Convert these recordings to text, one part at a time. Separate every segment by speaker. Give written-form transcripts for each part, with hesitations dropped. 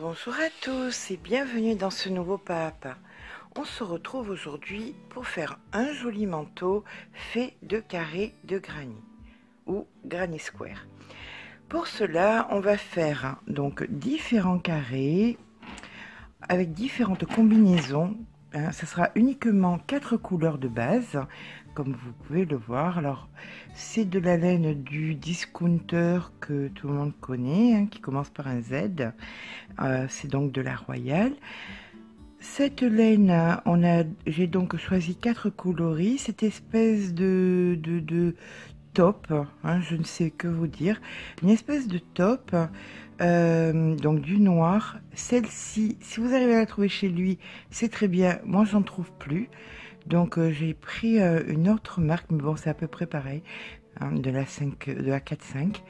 Speaker 1: Bonjour à tous et bienvenue dans ce nouveau pas à pas. On se retrouve aujourd'hui pour faire un joli manteau fait de carrés de granit ou granny square. Pour cela, on va faire donc différents carrés avec différentes combinaisons. Ce sera uniquement 4 couleurs de base, comme vous pouvez le voir. Alors, c'est de la laine du discounter que tout le monde connaît, qui commence par un Z. C'est donc de la Royale. Cette laine, j'ai donc choisi 4 coloris. Cette espèce de top, je ne sais que vous dire, une espèce de top, donc du noir. Celle-ci, si vous arrivez à la trouver chez lui, c'est très bien. Moi, j'en trouve plus. Donc, j'ai pris une autre marque, mais bon, c'est à peu près pareil, de la 4-5.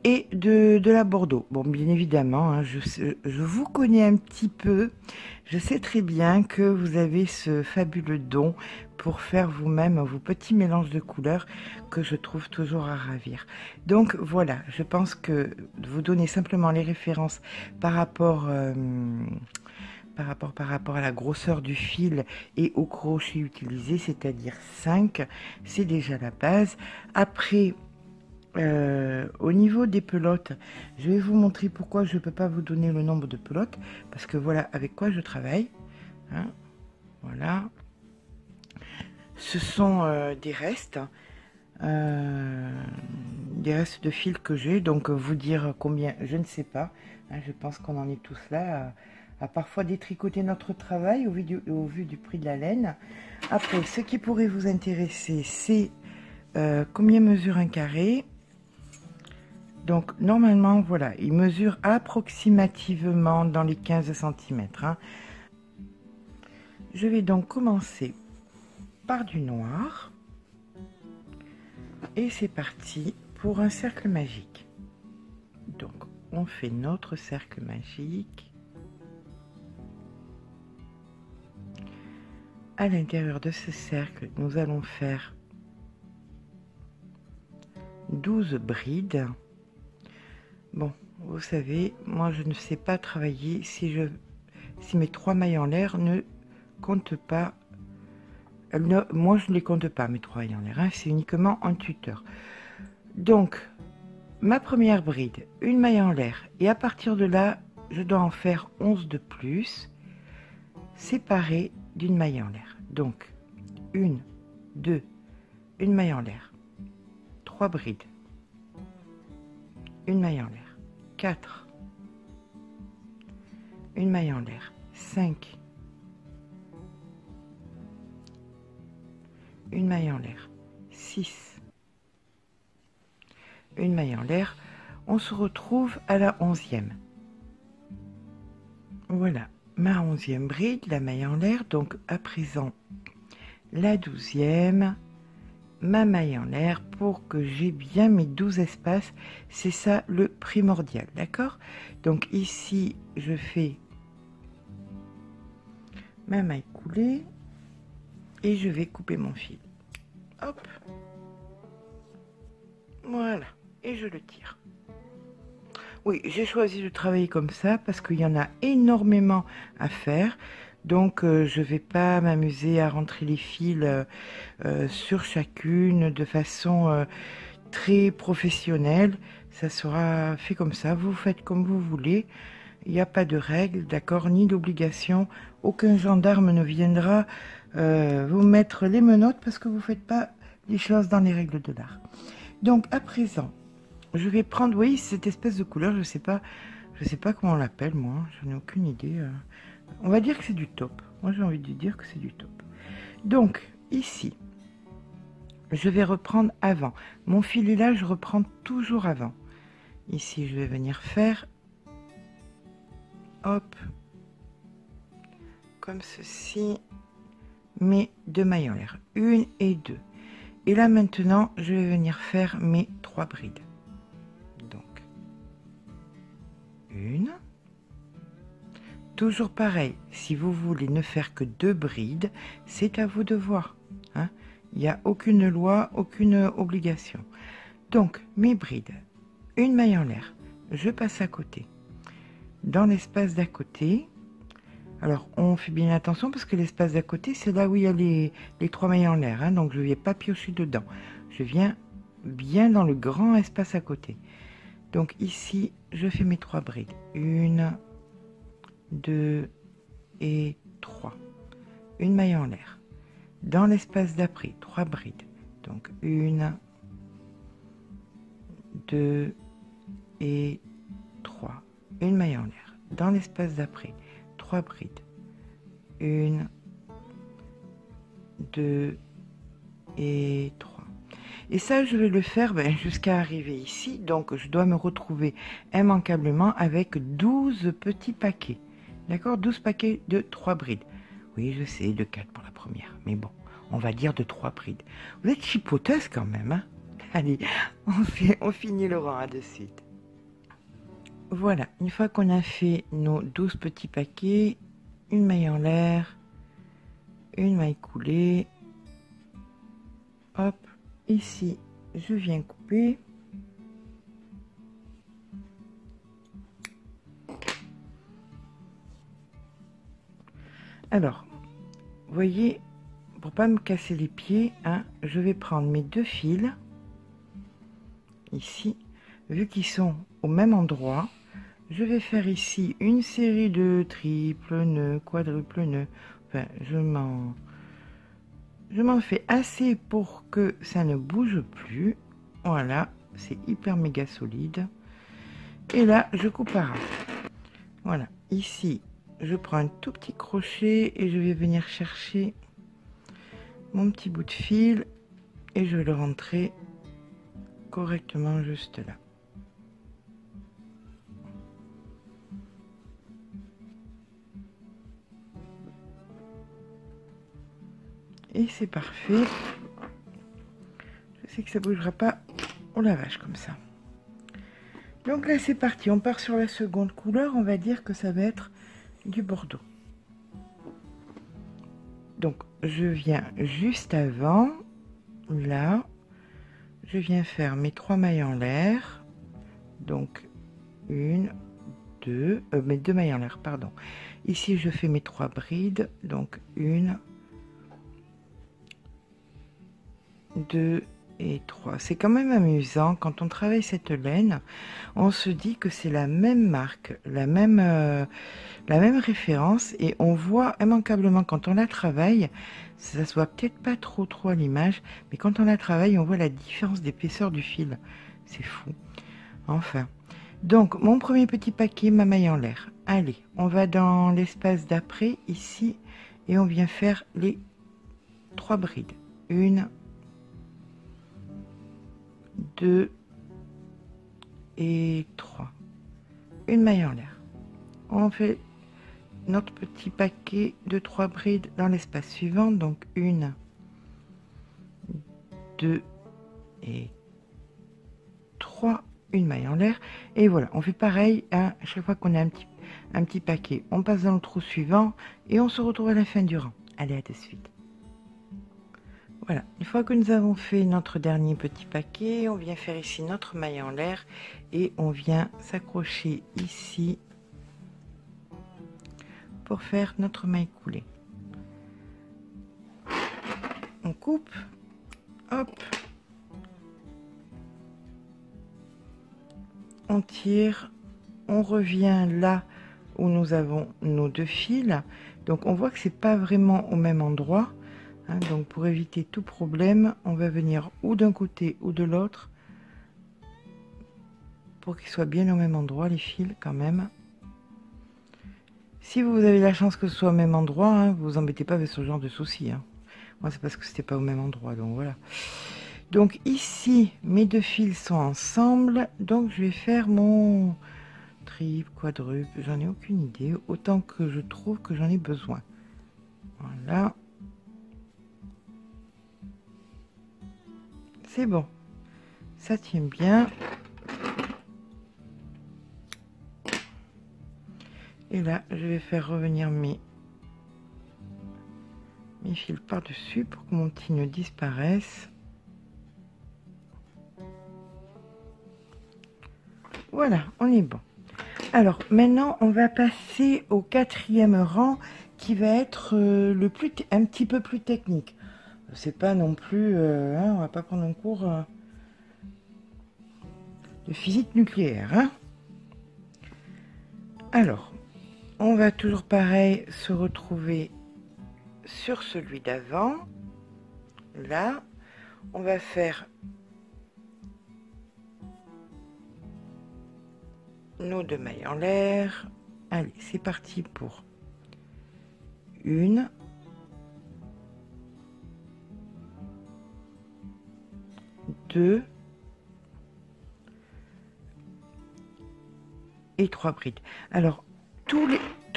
Speaker 1: Et de la Bordeaux. Bon, bien évidemment, je vous connais un petit peu. Je sais très bien que vous avez ce fabuleux don pour faire vous-même vos petits mélanges de couleurs que je trouve toujours à ravir. Donc voilà, je pense que vous donner simplement les références par rapport à la grosseur du fil et au crochet utilisé, c'est-à-dire 5, c'est déjà la base. Après, au niveau des pelotes, je vais vous montrer pourquoi je ne peux pas vous donner le nombre de pelotes, parce que voilà avec quoi je travaille. Voilà, ce sont des restes de fil que j'ai, donc vous dire combien, je ne sais pas. Je pense qu'on en est tous là à parfois détricoter notre travail au vu du prix de la laine. Après, ce qui pourrait vous intéresser, c'est combien mesure un carré. Donc, normalement, voilà, il mesure approximativement dans les 15 cm. Je vais donc commencer par du noir. Et c'est parti pour un cercle magique. Donc, on fait notre cercle magique. À l'intérieur de ce cercle, nous allons faire 12 brides. Bon, vous savez, moi je ne sais pas travailler si mes 3 mailles en l'air ne comptent pas. Moi je ne les compte pas, mes 3 mailles en l'air, c'est uniquement un tuteur. Donc, ma première bride, une maille en l'air, et à partir de là, je dois en faire 11 de plus, séparées d'une maille en l'air. Donc, 1, 2, une maille en l'air, 3 brides, une maille en l'air, 4, une maille en l'air, 5, une maille en l'air, 6, une maille en l'air. On se retrouve à la 11e. Voilà, ma 11e bride, la maille en l'air. Donc à présent, la 12e, ma maille en l'air pour que j'ai bien mes 12 espaces. C'est ça le primordial, d'accord? Donc ici, je fais ma maille coulée et je vais couper mon fil. Hop, voilà, et je le tire. Oui, j'ai choisi de travailler comme ça parce qu'il y en a énormément à faire. Donc, je ne vais pas m'amuser à rentrer les fils sur chacune de façon très professionnelle. Ça sera fait comme ça. Vous faites comme vous voulez. Il n'y a pas de règles, d'accord, ni d'obligation. Aucun gendarme ne viendra vous mettre les menottes parce que vous ne faites pas les choses dans les règles de l'art. Donc, à présent, je vais prendre, oui, cette espèce de couleur, je sais pas comment on l'appelle, moi, je n'ai aucune idée. On va dire que c'est du taupe. Moi, j'ai envie de dire que c'est du taupe. Donc, ici, je vais reprendre avant. Mon fil est là, je reprends toujours avant. Ici, je vais venir faire, hop, comme ceci, mes 2 mailles en l'air, 1 et 2. Et là, maintenant, je vais venir faire mes 3 brides. Donc, 1. Toujours pareil, si vous voulez ne faire que 2 brides, c'est à vous de voir. Il n'y a aucune loi, aucune obligation. Donc, mes brides, une maille en l'air, je passe à côté. dans l'espace d'à côté. Alors on fait bien attention parce que l'espace d'à côté, c'est là où il y a les 3 mailles en l'air, hein, donc je ne viens pas piocher dedans, je viens bien dans le grand espace à côté. Donc ici je fais mes 3 brides, 1, 2 et 3, une maille en l'air. Dans l'espace d'après, 3 brides, donc 1, 2 et 3, une maille en l'air. Dans l'espace d'après, 3 brides, 1, 2 et 3. Et ça, je vais le faire jusqu'à arriver ici. Donc, je dois me retrouver immanquablement avec 12 petits paquets. D'accord, 12 paquets de 3 brides. Oui, je sais, de 4 pour la première. Mais bon, on va dire de 3 brides. Vous êtes chipoteuse quand même, hein? Allez, on finit le rang à de suite. Voilà, une fois qu'on a fait nos 12 petits paquets, une maille en l'air, une maille coulée. Hop, ici, je viens couper. Alors, vous voyez, pour pas me casser les pieds, hein, je vais prendre mes 2 fils, ici, vu qu'ils sont au même endroit, je vais faire ici une série de triples nœuds, quadruples nœuds, enfin, je m'en fais assez pour que ça ne bouge plus, voilà, c'est hyper méga solide, et là, je coupe à ras. Voilà, ici, je prends un tout petit crochet et je vais venir chercher mon petit bout de fil et je vais le rentrer correctement juste là. Et c'est parfait. Je sais que ça bougera pas au lavage comme ça. Donc là c'est parti, on part sur la seconde couleur, on va dire que ça va être du bordeaux. Donc je viens juste avant, là, je viens faire mes 3 mailles en l'air, donc une, deux, mes 2 mailles en l'air, pardon. Ici je fais mes 3 brides, donc 1, 2 et 3. C'est quand même amusant quand on travaille cette laine, on se dit que c'est la même marque, la même référence, et on voit immanquablement quand on la travaille, ça se voit peut-être pas trop à l'image, mais quand on la travaille, on voit la différence d'épaisseur du fil. C'est fou. Enfin, donc mon premier petit paquet, ma maille en l'air. Allez, on va dans l'espace d'après ici et on vient faire les 3 brides. 1, 2 et 3. Une maille en l'air. On fait notre petit paquet de 3 brides dans l'espace suivant, donc 1, 2 et 3, une maille en l'air, et voilà, on fait pareil à chaque fois qu'on a un petit paquet, on passe dans le trou suivant et on se retrouve à la fin du rang. Allez, à de suite. Voilà, une fois que nous avons fait notre dernier petit paquet, on vient faire ici notre maille en l'air et on vient s'accrocher ici pour faire notre maille coulée. On coupe, hop, on tire, on revient là où nous avons nos 2 fils, donc on voit que c'est pas vraiment au même endroit, hein, donc pour éviter tout problème, on va venir ou d'un côté ou de l'autre pour qu'ils soient bien au même endroit, les fils quand même. Si vous avez la chance que ce soit au même endroit, hein, vous vous embêtez pas avec ce genre de soucis, hein. Moi c'est parce que c'était pas au même endroit, donc voilà. Donc ici mes 2 fils sont ensemble, donc je vais faire mon triple, quadruple, j'en ai aucune idée, autant que je trouve que j'en ai besoin. Voilà, c'est bon, ça tient bien. Et là je vais faire revenir mes fils par dessus pour que mon petit nœud disparaisse. Voilà, on est bon. Alors maintenant on va passer au quatrième rang qui va être un petit peu plus technique. C'est pas non plus, hein, on va pas prendre un cours de physique nucléaire. Hein. Alors, on va toujours pareil se retrouver sur celui d'avant. Là, on va faire nos 2 mailles en l'air. Allez, c'est parti pour 1, 2 et 3 brides. Alors, tous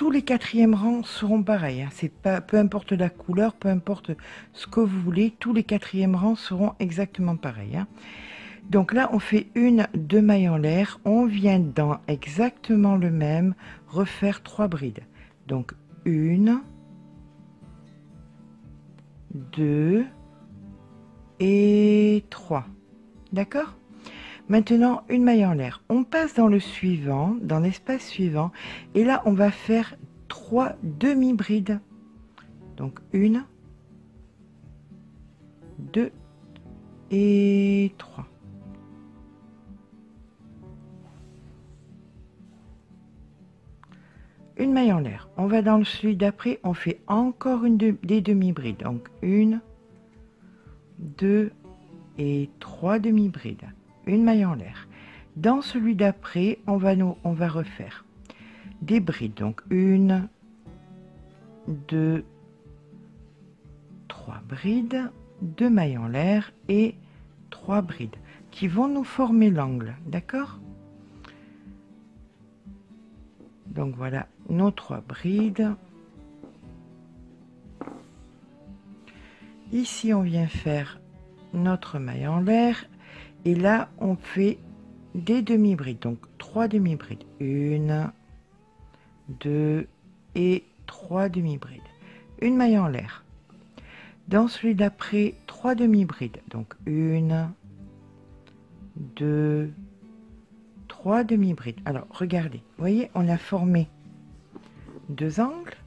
Speaker 1: les quatrièmes rangs seront pareils. Hein. C'est pas, peu importe la couleur, peu importe ce que vous voulez, tous les quatrièmes rangs seront exactement pareils. Hein. Donc là, on fait 2 mailles en l'air. On vient dans exactement le même refaire 3 brides. Donc 1, 2 et 3. D'accord? Maintenant, 1 maille en l'air. On passe dans le suivant, dans l'espace suivant. Et là, on va faire 3 demi-brides. Donc 1, 2 et 3. Une maille en l'air. On va dans celui d'après, on fait encore des demi-brides. Donc 1, 2 et 3 demi-brides. Une maille en l'air. Dans celui d'après, on va refaire des brides. Donc 1, 2, 3 brides, 2 mailles en l'air et 3 brides qui vont nous former l'angle. D'accord? Donc voilà nos 3 brides. Ici, on vient faire notre maille en l'air. Et là, on fait des demi-brides. Donc 3 demi-brides. 1, 2 et 3 demi-brides. Une maille en l'air. Dans celui d'après, 3 demi-brides. Donc 1, 2, 3 demi-brides. Alors, regardez. Vous voyez, on a formé 2 angles.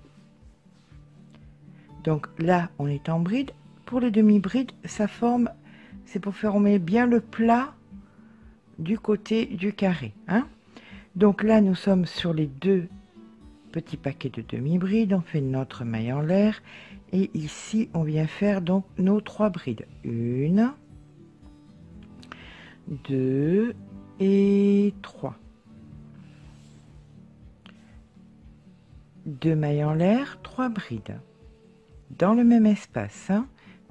Speaker 1: Donc là, on est en bride. Pour les demi-brides, ça forme, c'est pour former bien le plat du côté du carré. Hein. Donc là, nous sommes sur les 2 petits paquets de demi-brides. On fait notre maille en l'air. Et ici, on vient faire donc nos 3 brides. 1, 2 et 3. 2 mailles en l'air, 3 brides. Dans le même espace. Hein.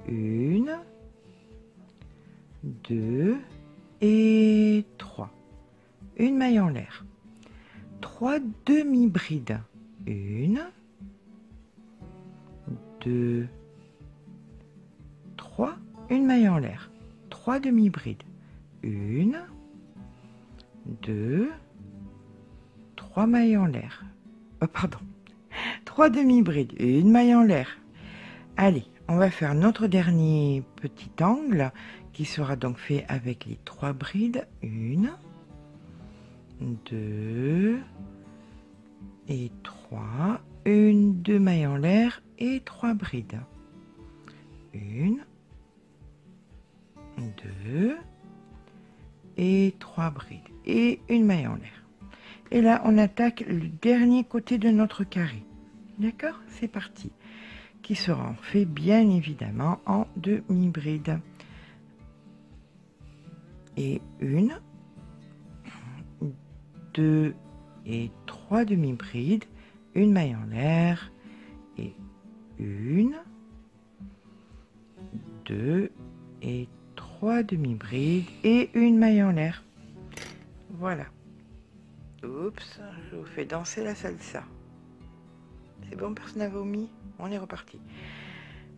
Speaker 1: 1, 2 et 3. Une maille en l'air. 3 demi-brides. 1, 2, 3. Une maille en l'air. 3 demi-brides. 1, 2, 3 mailles en l'air. Pardon. 3 demi-brides. Une maille en l'air. Allez. On va faire notre dernier petit angle qui sera donc fait avec les 3 brides. 1, 2 et 3. 1, 2 mailles en l'air et 3 brides. 1, 2 et 3 brides. Et une maille en l'air. Et là, on attaque le dernier côté de notre carré. D'accord? C'est parti. Qui sera fait bien évidemment en demi-bride. Et 1, 2 et 3 demi-brides, une maille en l'air et 1, 2 et 3 demi-brides et une maille en l'air. Voilà. Oups, je vous fais danser la salsa. C'est bon, personne n'a vomi? On est reparti.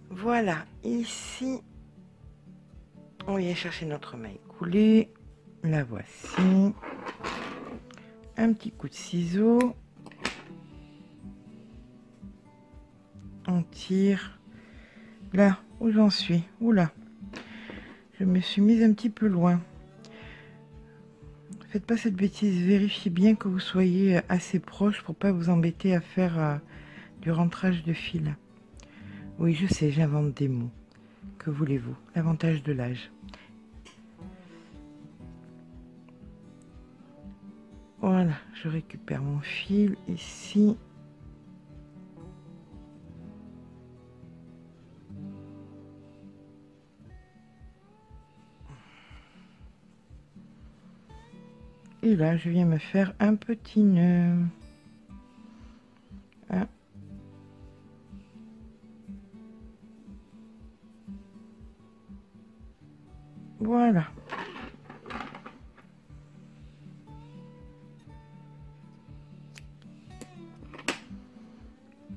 Speaker 1: Voilà, ici, on vient chercher notre maille coulée. La voici. Un petit coup de ciseau. On tire. Là, où j'en suis? Oula, je me suis mise un petit peu loin. Faites pas cette bêtise, vérifiez bien que vous soyez assez proche pour pas vous embêter à faire du rentrage de fil. Oui, je sais, j'invente des mots. Que voulez-vous? L'avantage de l'âge. Voilà, je récupère mon fil ici. Et là, je viens me faire un petit nœud. Hein. Voilà.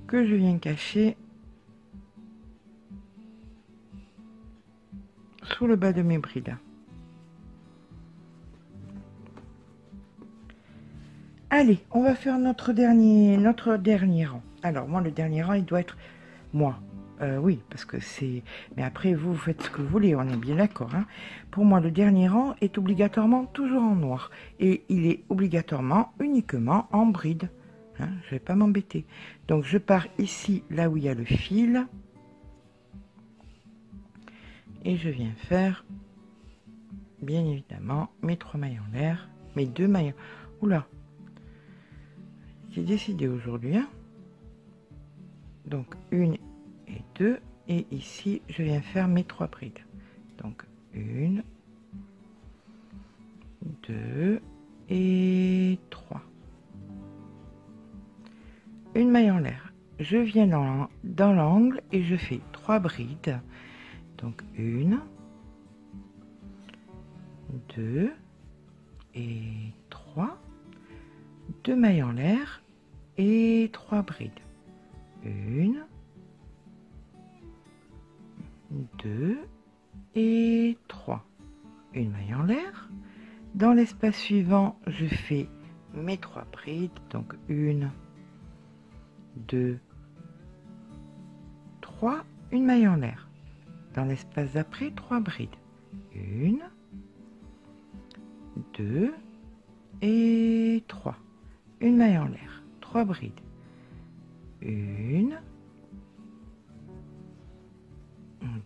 Speaker 1: Que je viens cacher sous le bas de mes brides. Allez, on va faire notre dernier rang. Alors, moi, le dernier rang, il doit être moi. Oui, parce que c'est... Mais après, vous faites ce que vous voulez, on est bien d'accord. Hein. Pour moi, le dernier rang est obligatoirement toujours en noir. Et il est obligatoirement uniquement en bride. Hein, je ne vais pas m'embêter. Donc, je pars ici, là où il y a le fil. Et je viens faire, bien évidemment, mes 3 mailles en l'air. Mes 2 mailles... Oula! J'ai décidé aujourd'hui. Hein. Donc, 1 et 2. Et ici, je viens faire mes 3 brides. Donc, 1, 2 et 3. Une maille en l'air. Je viens dans l'angle et je fais 3 brides. Donc, 1, 2 et 3. 2 mailles en l'air et 3 brides. 1, 2 et 3. Une maille en l'air. Dans l'espace suivant, je fais mes 3 brides. Donc 1, 2, 3. Une maille en l'air. Dans l'espace d'après, 3 brides. 1, 2 et 3. Une maille en l'air, 3 brides. 1,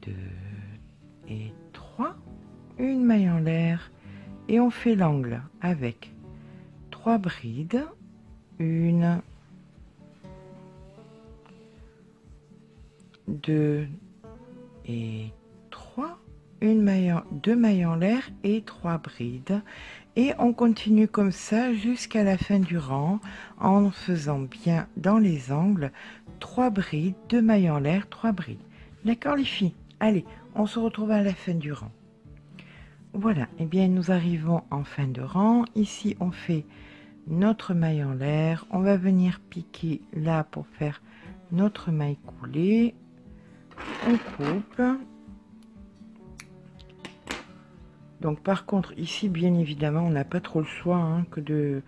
Speaker 1: 2 et 3. Une maille en l'air. Et on fait l'angle avec 3 brides. 1, 2 et 3. 2 mailles en l'air et 3 brides. Et on continue comme ça jusqu'à la fin du rang en faisant bien dans les angles 3 brides, 2 mailles en l'air, 3 brides. D'accord les filles? Allez, on se retrouve à la fin du rang. Voilà, et bien nous arrivons en fin de rang. Ici on fait notre maille en l'air. On va venir piquer là pour faire notre maille coulée. On coupe. Donc par contre ici bien évidemment on n'a pas trop le choix hein, que de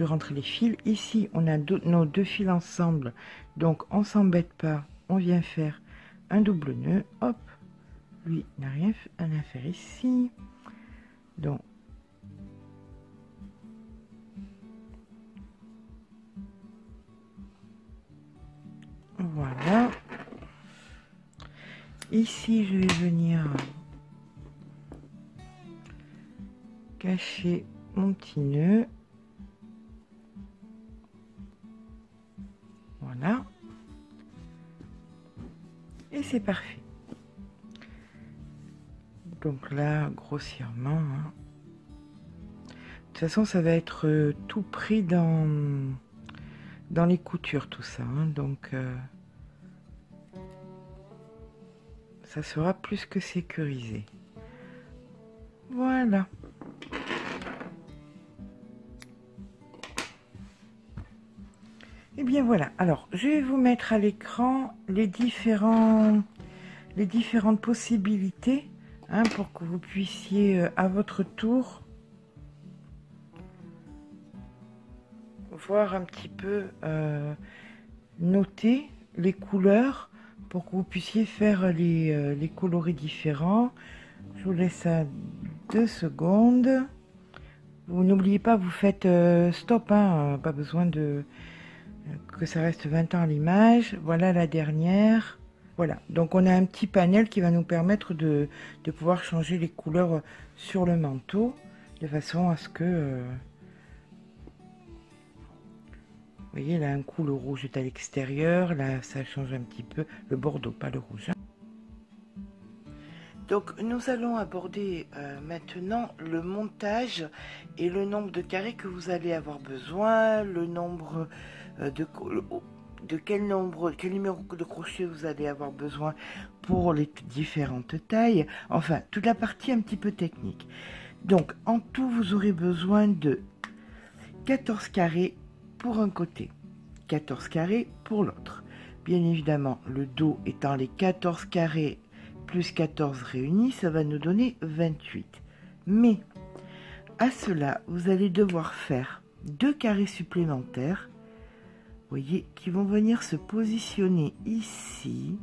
Speaker 1: rentrer les fils. Ici on a nos 2 fils ensemble, donc on s'embête pas, on vient faire un double nœud. Hop, lui n'a rien à faire ici. Donc voilà. Ici je vais venir cacher mon petit nœud. Voilà. Et c'est parfait. Donc là, grossièrement, hein. De toute façon, ça va être tout pris dans les coutures, tout ça. Hein. Donc, ça sera plus que sécurisé. Voilà. Et bien voilà, alors je vais vous mettre à l'écran les différentes possibilités hein, pour que vous puissiez à votre tour voir un petit peu, noter les couleurs pour que vous puissiez faire les coloris différents. Je vous laisse à 2 secondes. Vous n'oubliez pas, vous faites stop, hein, pas besoin de que ça reste 20 ans à l'image. Voilà la dernière. Voilà, donc on a un petit panel qui va nous permettre de pouvoir changer les couleurs sur le manteau, de façon à ce que... vous voyez, là, un coup, le rouge est à l'extérieur, là, ça change un petit peu. Le bordeaux, pas le rouge. Hein. Donc, nous allons aborder maintenant le montage et le nombre de carrés que vous allez avoir besoin, le nombre quel numéro de crochet vous allez avoir besoin pour les différentes tailles. Enfin, toute la partie un petit peu technique. Donc, en tout, vous aurez besoin de 14 carrés pour un côté, 14 carrés pour l'autre. Bien évidemment, le dos étant les 14 carrés plus 14 réunis, ça va nous donner 28. Mais à cela, vous allez devoir faire 2 carrés supplémentaires, vous voyez, qui vont venir se positionner ici,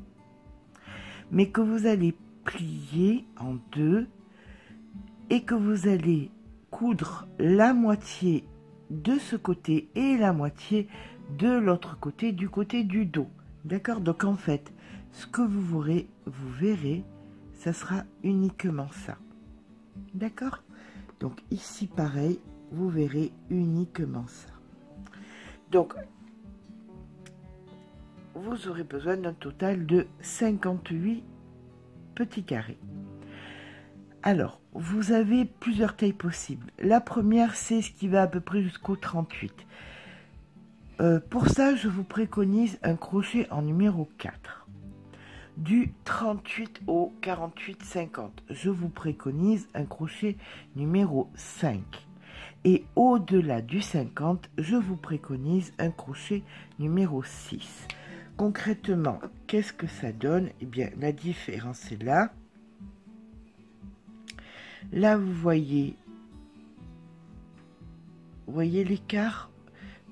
Speaker 1: mais que vous allez plier en deux et que vous allez coudre la moitié de ce côté et la moitié de l'autre côté, du côté du dos. D'accord? Donc en fait, ce que vous verrez, ça sera uniquement ça. D'accord? Donc ici, pareil, vous verrez uniquement ça. Donc, vous aurez besoin d'un total de 58 petits carrés. Alors, vous avez plusieurs tailles possibles. La première, c'est ce qui va à peu près jusqu'au 38. Pour ça, je vous préconise un crochet en numéro 4. Du 38 au 48-50, je vous préconise un crochet numéro 5. Et au-delà du 50, je vous préconise un crochet numéro 6. Concrètement, qu'est-ce que ça donne? Eh bien, la différence est là. Là, vous voyez l'écart?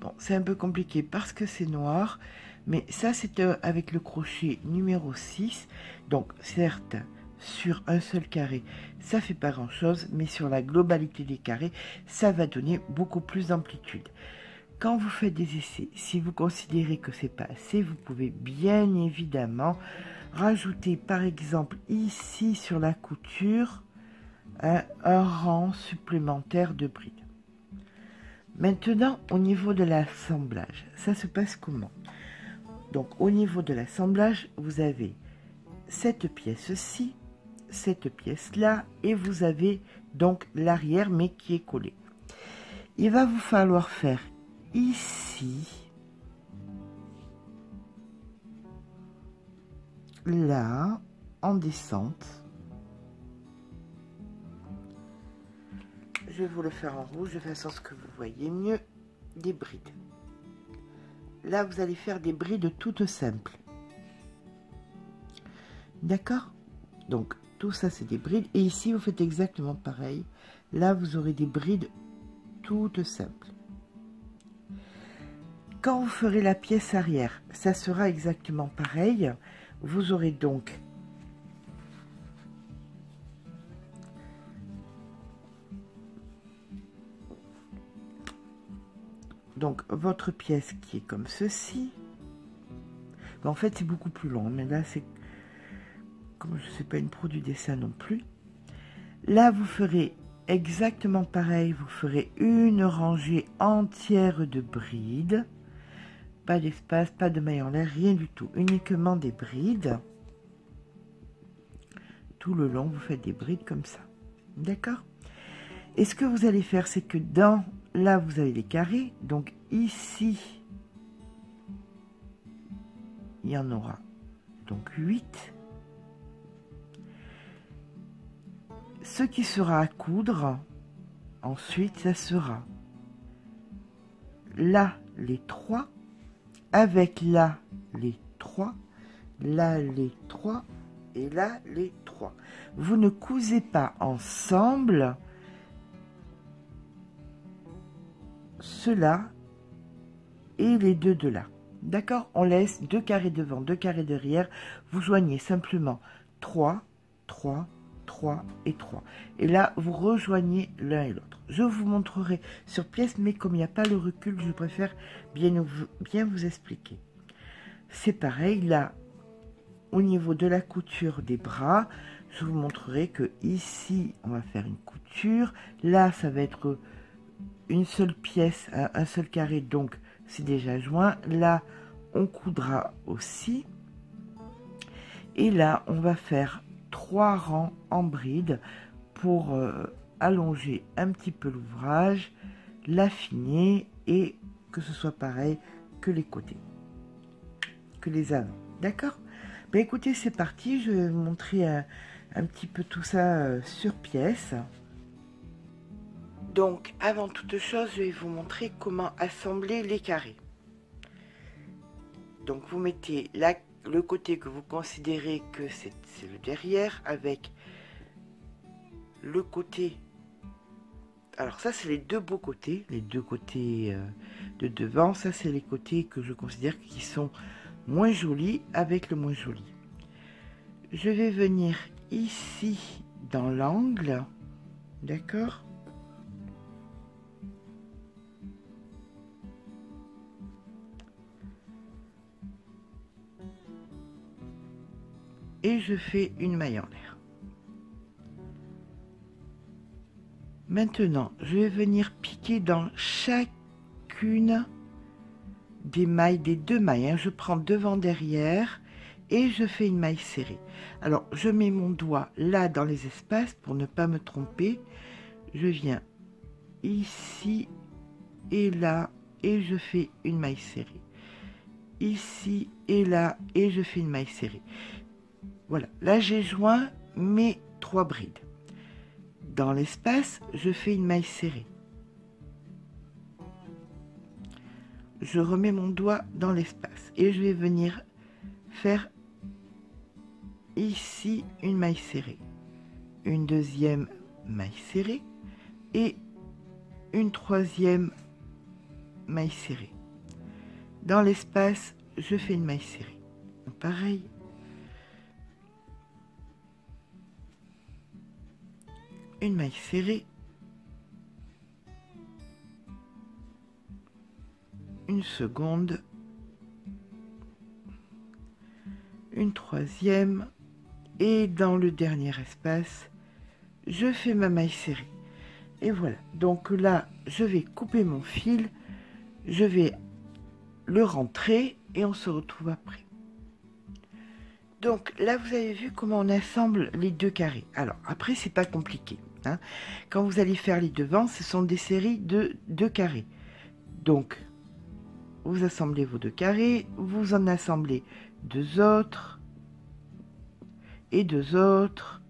Speaker 1: Bon, c'est un peu compliqué parce que c'est noir, mais ça, c'est avec le crochet numéro 6. Donc, certes, sur un seul carré, ça fait pas grand-chose, mais sur la globalité des carrés, ça va donner beaucoup plus d'amplitude. Quand vous faites des essais, si vous considérez que c'est pas assez, vous pouvez bien évidemment rajouter, par exemple, ici sur la couture, un rang supplémentaire de brides. Maintenant, au niveau de l'assemblage, ça se passe comment? Donc, au niveau de l'assemblage, vous avez cette pièce-ci, cette pièce-là, et vous avez donc l'arrière, mais qui est collé. Il va vous falloir faire ici, là, en descente. Je vais vous le faire en rouge de façon à ce que vous voyez mieux des brides. Là, vous allez faire des brides toutes simples. D'accord? Donc, tout ça, c'est des brides. Et ici, vous faites exactement pareil. Là, vous aurez des brides toutes simples. Quand vous ferez la pièce arrière, ça sera exactement pareil. Vous aurez donc votre pièce qui est comme ceci. Bon, en fait, c'est beaucoup plus long, mais là, c'est comme je ne suis pas une pro du dessin non plus. Là, vous ferez exactement pareil. Vous ferez une rangée entière de brides. Pas d'espace, pas de maille en l'air, rien du tout. Uniquement des brides. Tout le long, vous faites des brides comme ça. D'accord? Et ce que vous allez faire, c'est que là, vous avez les carrés. Donc ici, il y en aura donc 8. Ce qui sera à coudre, ensuite, ça sera là les 3, avec là les 3, là les 3 et là les 3. Vous ne cousez pas ensemble cela et les deux de là. D'accord? On laisse 2 carrés devant, 2 carrés derrière. Vous joignez simplement 3, 3, 3. 3 et 3. Et là, vous rejoignez l'un et l'autre. Je vous montrerai sur pièce, mais comme il n'y a pas le recul, je préfère bien vous expliquer. C'est pareil, là, au niveau de la couture des bras, je vous montrerai que ici, on va faire une couture. Là, ça va être une seule pièce, un seul carré, donc c'est déjà joint. Là, on coudra aussi. Et là, on va faire 3 rangs en bride pour allonger un petit peu l'ouvrage, l'affiner et que ce soit pareil que les côtés, que les avants. D'accord? Ben écoutez, c'est parti. Je vais vous montrer un petit peu tout ça sur pièce. Donc, avant toute chose, je vais vous montrer comment assembler les carrés. Donc, vous mettez le côté que vous considérez que c'est le derrière avec le côté. Alors ça, c'est les deux beaux côtés, les deux côtés de devant. Ça, c'est les côtés que je considère qui sont moins jolis avec le moins joli. Je vais venir ici dans l'angle, d'accord? Et je fais une maille en l'air. Maintenant, je vais venir piquer dans chacune des mailles, des deux mailles. Hein. Je prends devant, derrière et je fais une maille serrée. Alors, je mets mon doigt là dans les espaces pour ne pas me tromper. Je viens ici et là et je fais une maille serrée. Ici et là et je fais une maille serrée. Voilà, là j'ai joint mes 3 brides. Dans l'espace, je fais une maille serrée. Je remets mon doigt dans l'espace et je vais venir faire ici une maille serrée, une deuxième maille serrée et une troisième maille serrée. Dans l'espace, je fais une maille serrée. Pareil. Une maille serrée, une seconde, une troisième et dans le dernier espace, je fais ma maille serrée. Et voilà, donc là, je vais couper mon fil, je vais le rentrer et on se retrouve après. Donc là, vous avez vu comment on assemble les deux carrés. Alors après, c'est pas compliqué. Hein. Quand vous allez faire les devants, ce sont des séries de 2 carrés. Donc, vous assemblez vos 2 carrés, vous en assemblez 2 autres, et 2 autres,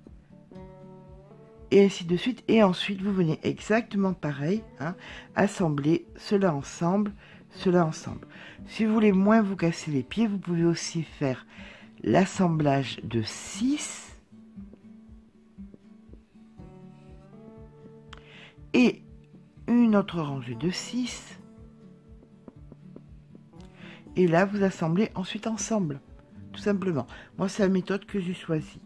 Speaker 1: et ainsi de suite. Et ensuite, vous venez exactement pareil, hein, assembler cela ensemble, cela ensemble. Si vous voulez moins vous casser les pieds, vous pouvez aussi faire l'assemblage de 6 et une autre rangée de 6 et là vous assemblez ensuite ensemble, tout simplement. Moi, c'est la méthode que j'ai choisie.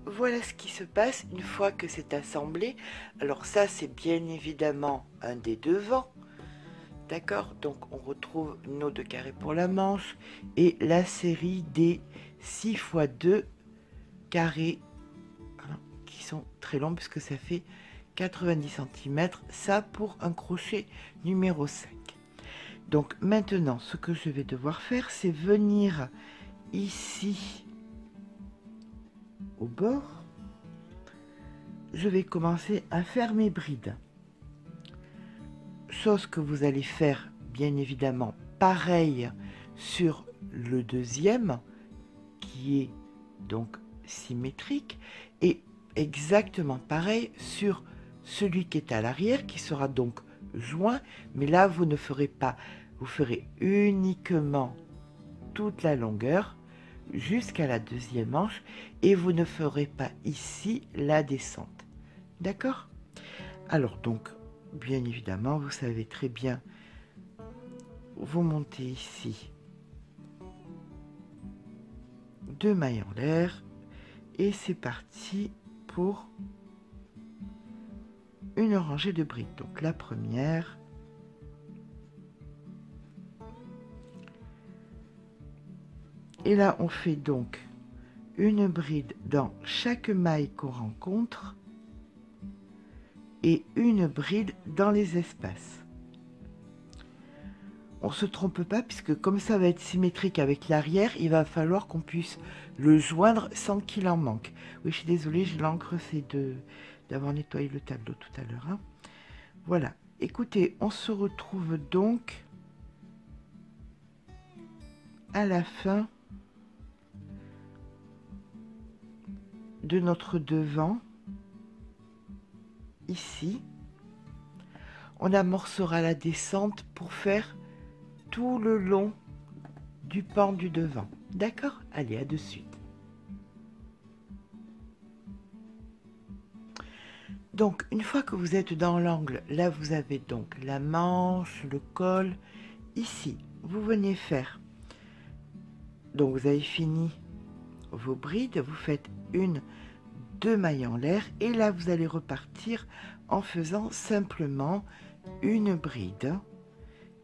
Speaker 1: Voilà ce qui se passe une fois que c'est assemblé. Alors ça, c'est bien évidemment un des devants. D'accord, donc on retrouve nos 2 carrés pour la manche et la série des 6 x 2 carrés qui sont très longs puisque ça fait 90 cm, ça pour un crochet numéro 5. Donc maintenant, ce que je vais devoir faire, c'est venir ici au bord. Je vais commencer à faire mes brides. Chose que vous allez faire bien évidemment pareil sur le deuxième qui est donc symétrique et exactement pareil sur celui qui est à l'arrière qui sera donc joint, mais là vous ne ferez pas, vous ferez uniquement toute la longueur jusqu'à la deuxième manche et vous ne ferez pas ici la descente. D'accord? Alors donc bien évidemment, vous savez très bien, vous montez ici 2 mailles en l'air et c'est parti pour une rangée de brides. Donc la première, et là on fait donc une bride dans chaque maille qu'on rencontre et une bride dans les espaces. On se trompe pas puisque comme ça va être symétrique avec l'arrière, il va falloir qu'on puisse le joindre sans qu'il en manque. Oui, je suis désolée, j'ai l'encre, c'est d'avoir nettoyé le tableau tout à l'heure. Hein. Voilà. Écoutez, on se retrouve donc à la fin de notre devant. Ici, on amorcera la descente pour faire tout le long du pan du devant. D'accord? Allez, à de suite. Donc, une fois que vous êtes dans l'angle, là, vous avez donc la manche, le col. Ici, vous venez faire. Donc, vous avez fini vos brides. Vous faites une, 2 mailles en l'air. Et là, vous allez repartir en faisant simplement une bride.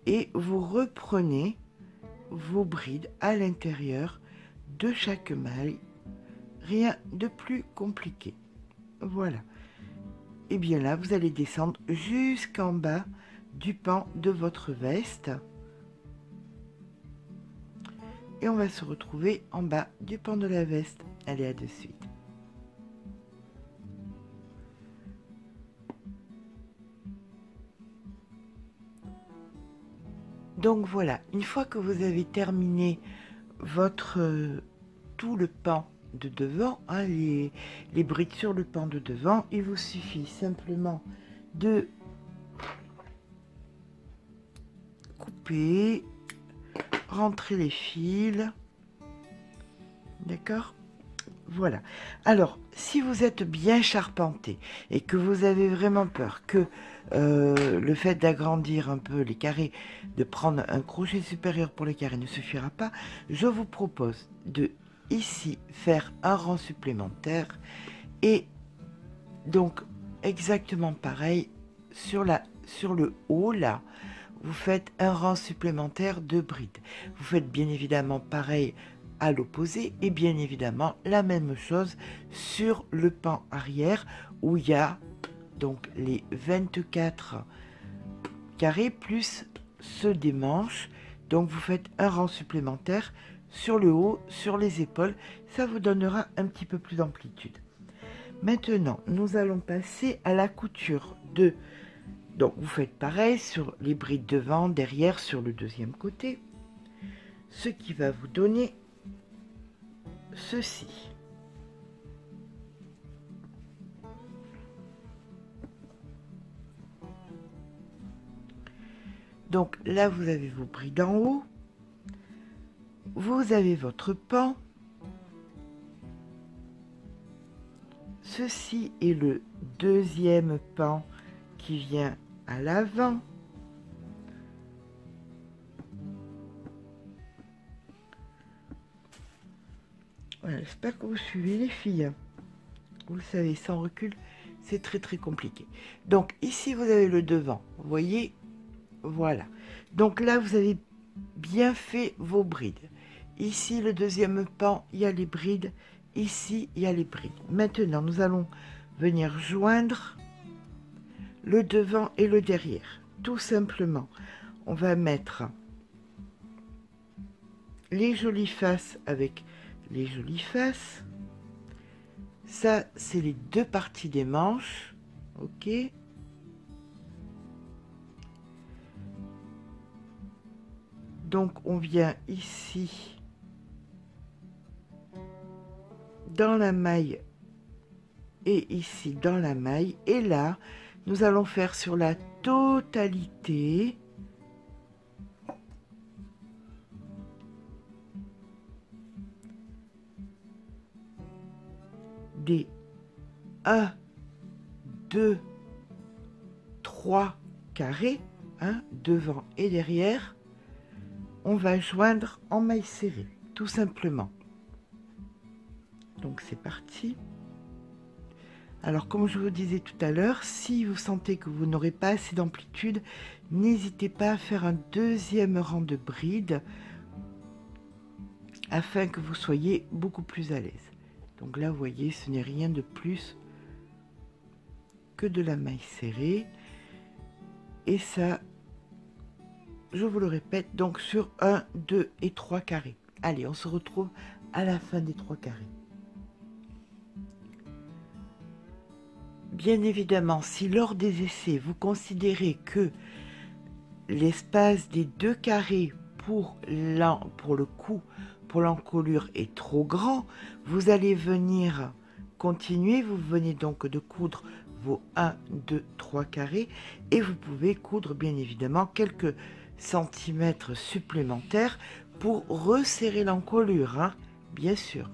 Speaker 1: Et vous reprenez vos brides à l'intérieur de chaque maille. Rien de plus compliqué. Voilà. Et bien là, vous allez descendre jusqu'en bas du pan de votre veste. Et on va se retrouver en bas du pan de la veste. Allez, à de suite. Donc voilà, une fois que vous avez terminé votre tout le pan de devant, hein, les brides sur le pan de devant, il vous suffit simplement de couper, rentrer les fils, d'accord? Voilà. Alors, si vous êtes bien charpenté et que vous avez vraiment peur que le fait d'agrandir un peu les carrés, de prendre un crochet supérieur pour les carrés ne suffira pas, je vous propose de ici faire un rang supplémentaire et donc exactement pareil sur le haut là, vous faites un rang supplémentaire de brides. Vous faites bien évidemment pareil à l'opposé et bien évidemment la même chose sur le pan arrière où il y a donc les 24 carrés plus ceux des manches. Donc vous faites un rang supplémentaire sur le haut, sur les épaules, ça vous donnera un petit peu plus d'amplitude. Maintenant, nous allons passer à la couture de... Donc vous faites pareil sur les brides devant, derrière, sur le deuxième côté, ce qui va vous donner ceci. Donc là, vous avez vos brides en haut, vous avez votre pan. Ceci est le deuxième pan qui vient à l'avant. Voilà, j'espère que vous suivez les filles. Vous le savez, sans recul, c'est très très compliqué. Donc ici, vous avez le devant. Vous voyez, voilà. Donc là, vous avez bien fait vos brides. Ici, le deuxième pan, il y a les brides. Ici, il y a les brides. Maintenant, nous allons venir joindre le devant et le derrière. Tout simplement, on va mettre les jolies faces avec les jolies faces. Ça, c'est les deux parties des manches. Ok. Donc, on vient ici dans la maille et ici dans la maille. Et là, nous allons faire sur la totalité des 1, 2, 3 carrés, hein, devant et derrière. On va joindre en maille serrée, tout simplement. Donc c'est parti. Alors comme je vous disais tout à l'heure, si vous sentez que vous n'aurez pas assez d'amplitude, n'hésitez pas à faire un deuxième rang de brides afin que vous soyez beaucoup plus à l'aise. Donc là, vous voyez, ce n'est rien de plus que de la maille serrée. Et ça, je vous le répète, donc sur 1, 2 et 3 carrés. Allez, on se retrouve à la fin des 3 carrés. Bien évidemment, si lors des essais, vous considérez que l'espace des 2 carrés pour le cou, pour l'encolure est trop grand, vous allez venir continuer, vous venez donc de coudre vos 1, 2, 3 carrés et vous pouvez coudre bien évidemment quelques centimètres supplémentaires pour resserrer l'encolure, hein, bien sûr.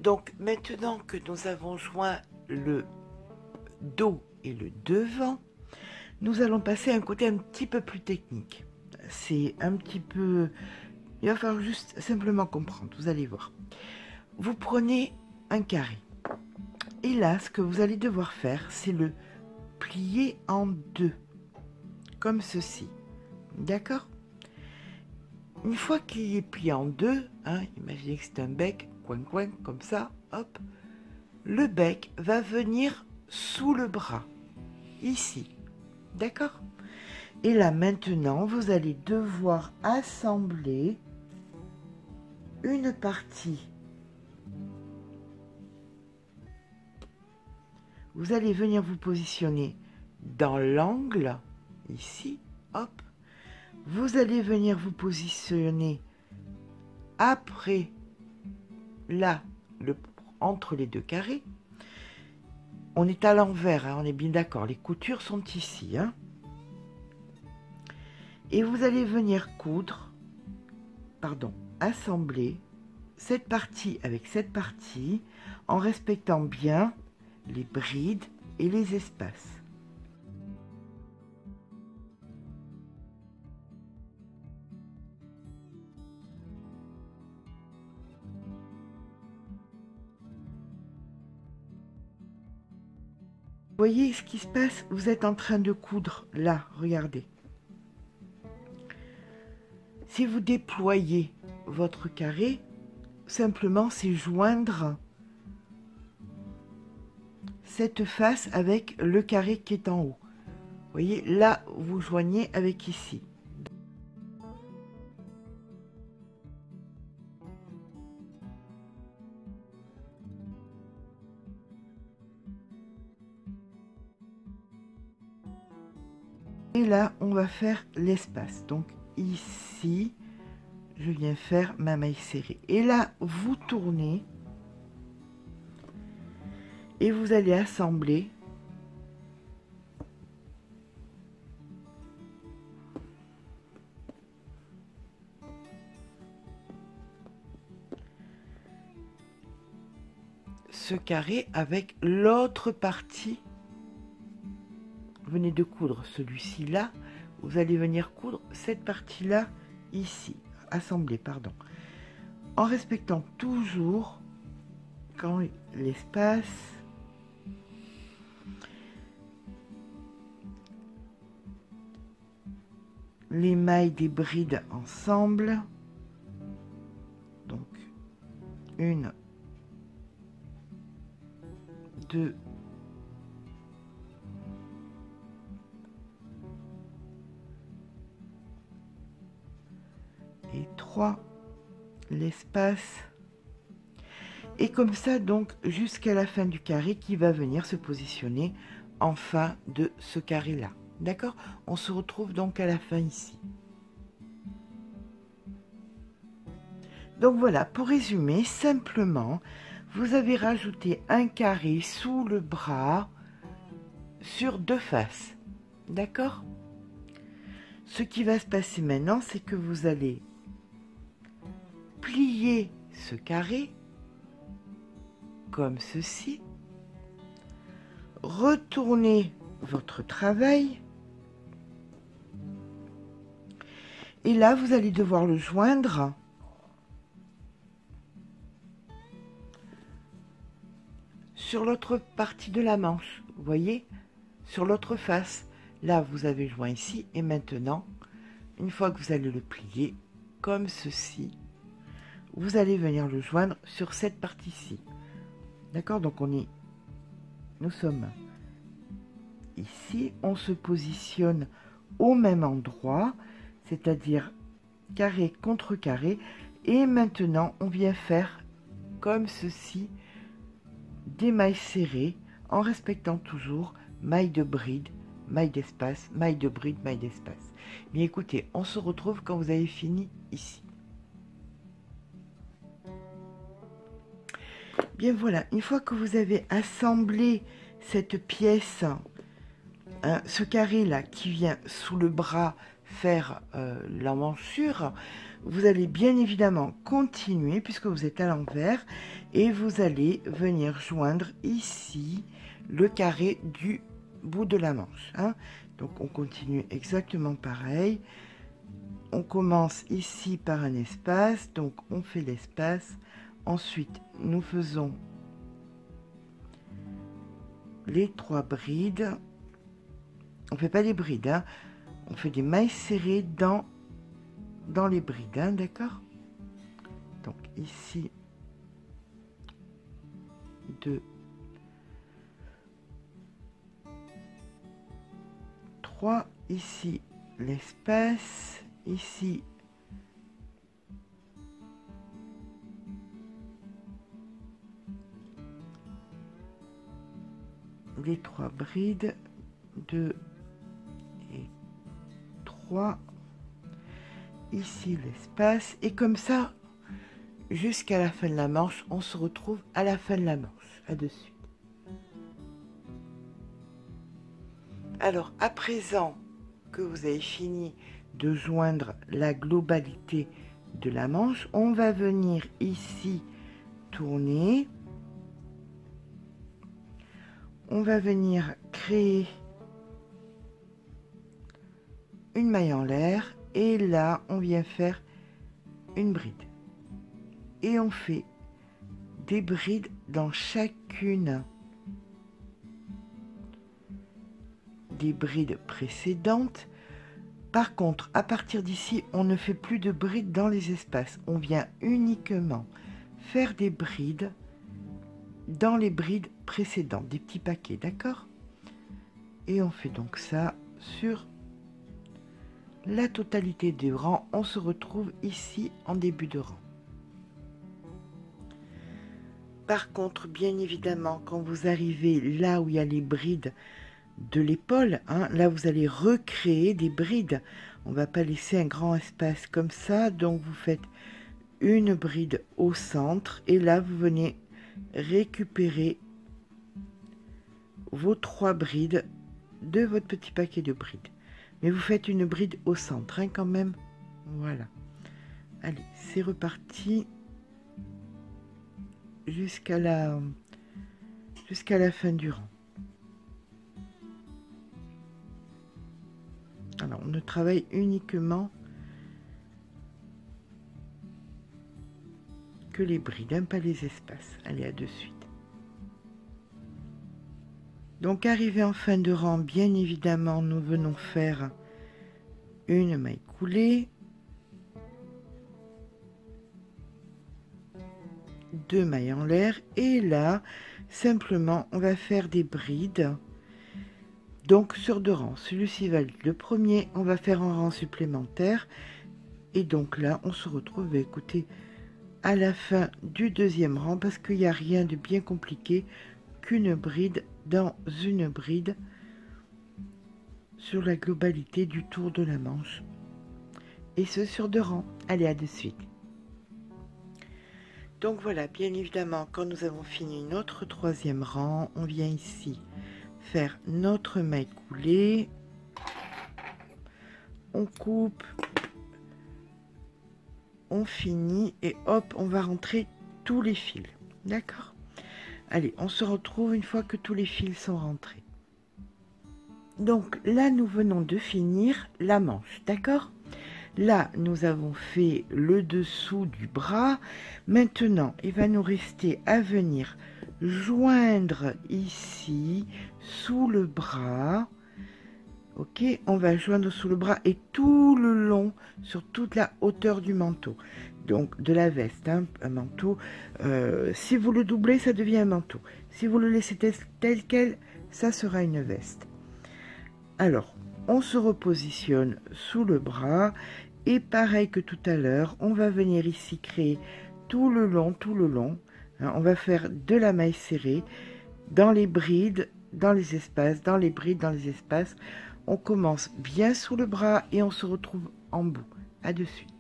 Speaker 1: Donc maintenant que nous avons joint le dos et le devant, nous allons passer à un côté un petit peu plus technique. C'est un petit peu... Il va falloir juste simplement comprendre, vous allez voir. Vous prenez un carré. Et là, ce que vous allez devoir faire, c'est le plier en deux, comme ceci. D'accord? Une fois qu'il est plié en deux, hein, imaginez que c'est un bec, coin, comme ça, hop, le bec va venir sous le bras, ici, d'accord? Et là, maintenant, vous allez devoir assembler une partie. Vous allez venir vous positionner dans l'angle, ici, hop. Vous allez venir vous positionner après, là, entre les 2 carrés. On est à l'envers, hein, on est bien d'accord, les coutures sont ici. Hein. Et vous allez venir coudre, assembler cette partie avec cette partie en respectant bien les brides et les espaces. Vous voyez ce qui se passe? Vous êtes en train de coudre là, regardez. Si vous déployez votre carré, simplement c'est joindre cette face avec le carré qui est en haut. Vous voyez, là, vous joignez avec ici. Et là, on va faire l'espace. Donc ici, je viens faire ma maille serrée. Et là, vous tournez et vous allez assembler ce carré avec l'autre partie. Vous venez de coudre celui-ci là, vous allez venir coudre cette partie là ici, assembler, pardon, en respectant toujours quand l'espace, les mailles des brides ensemble, donc 1, 2, et 3, l'espace, et comme ça donc jusqu'à la fin du carré qui va venir se positionner en fin de ce carré là. D'accord? On se retrouve donc à la fin ici. Donc voilà, pour résumer, simplement, vous avez rajouté un carré sous le bras sur 2 faces. D'accord? Ce qui va se passer maintenant, c'est que vous allez plier ce carré comme ceci, retourner votre travail et là vous allez devoir le joindre sur l'autre partie de la manche, vous voyez, sur l'autre face. Là, vous avez joint ici, et maintenant, une fois que vous allez le plier, comme ceci, vous allez venir le joindre sur cette partie-ci. D'accord? Donc, nous sommes ici, on se positionne au même endroit, c'est-à-dire carré contre carré, et maintenant, on vient faire comme ceci, des mailles serrées, en respectant toujours maille de bride, maille d'espace, maille de bride, maille d'espace. Mais écoutez, on se retrouve quand vous avez fini ici. Bien voilà, une fois que vous avez assemblé cette pièce, hein, ce carré là qui vient sous le bras faire l'emmanchure, vous allez bien évidemment continuer puisque vous êtes à l'envers et vous allez venir joindre ici le carré du bout de la manche, hein. Donc on continue exactement pareil. On commence ici par un espace, donc on fait l'espace. Ensuite, nous faisons les 3 brides. On fait pas des brides, hein. On fait des mailles serrées dans les brides, hein, d'accord? Donc ici, 2, 3, ici l'espace, ici les 3 brides, 2 et 3, ici l'espace, et comme ça jusqu'à la fin de la manche. On se retrouve à la fin de la manche. À de suite. Alors à présent que vous avez fini de joindre la globalité de la manche, on va venir ici tourner, on va venir créer une maille en l'air et là on vient faire une bride et on fait des brides dans chacune des brides précédentes. Par contre, à partir d'ici, on ne fait plus de brides dans les espaces. On vient uniquement faire des brides dans les brides précédentes, des petits paquets, d'accord? Et on fait donc ça sur la totalité des rangs. On se retrouve ici en début de rang. Par contre, bien évidemment, quand vous arrivez là où il y a les brides de l'épaule, hein, là vous allez recréer des brides. On va pas laisser un grand espace comme ça, donc vous faites une bride au centre et là vous venez récupérer vos 3 brides de votre petit paquet de brides, mais vous faites une bride au centre, hein, quand même. Voilà, allez, c'est reparti jusqu'à la fin du rang. Alors, on ne travaille uniquement que les brides, hein, pas les espaces. Allez, à de suite. Donc, arrivé en fin de rang, bien évidemment, nous venons faire une maille coulée, 2 mailles en l'air, et là, simplement, on va faire des brides. Donc sur 2 rangs, celui-ci valide le premier, on va faire un rang supplémentaire et donc là on se retrouve, écoutez, à la fin du 2e rang parce qu'il n'y a rien de bien compliqué qu'une bride dans une bride sur la globalité du tour de la manche et ce sur 2 rangs. Allez, à de suite. Donc voilà, bien évidemment, quand nous avons fini notre 3e rang, on vient ici faire notre maille coulée, on coupe, on finit et hop, on va rentrer tous les fils, d'accord? Allez, on se retrouve une fois que tous les fils sont rentrés. Donc là, nous venons de finir la manche, d'accord? Là, nous avons fait le dessous du bras. Maintenant, il va nous rester à venir joindre ici, sous le bras. Ok, on va joindre sous le bras et tout le long, sur toute la hauteur du manteau. Donc, de la veste, hein, un manteau. Si vous le doublez, ça devient un manteau. Si vous le laissez tel quel, ça sera une veste. Alors, on se repositionne sous le bras. Et pareil que tout à l'heure, on va venir ici créer tout le long. Hein, on va faire de la maille serrée dans les brides, dans les espaces, dans les brides, dans les espaces. On commence bien sous le bras et on se retrouve en bout. À de suite.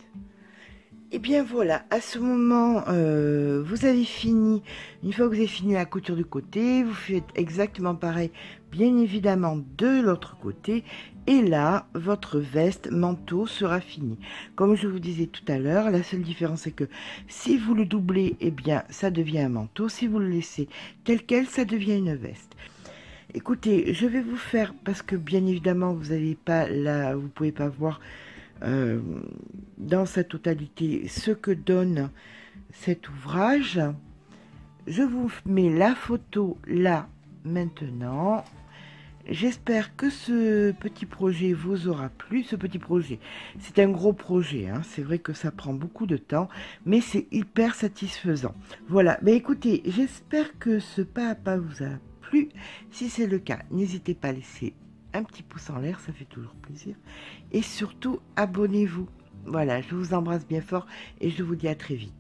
Speaker 1: Et bien voilà, à ce moment, vous avez fini. Une fois que vous avez fini la couture du côté, vous faites exactement pareil, bien évidemment, de l'autre côté. Et là, votre veste, manteau sera fini. Comme je vous disais tout à l'heure, la seule différence c'est que si vous le doublez, eh bien, ça devient un manteau. Si vous le laissez tel quel, ça devient une veste. Écoutez, je vais vous faire, parce que bien évidemment, vous n'avez pas là, vous pouvez pas voir dans sa totalité ce que donne cet ouvrage. Je vous mets la photo là maintenant. J'espère que ce petit projet vous aura plu. Ce petit projet, c'est un gros projet, hein. C'est vrai que ça prend beaucoup de temps, mais c'est hyper satisfaisant. Voilà, mais écoutez, j'espère que ce pas à pas vous a plu. Si c'est le cas, n'hésitez pas à laisser un petit pouce en l'air, ça fait toujours plaisir. Et surtout, abonnez-vous. Voilà, je vous embrasse bien fort et je vous dis à très vite.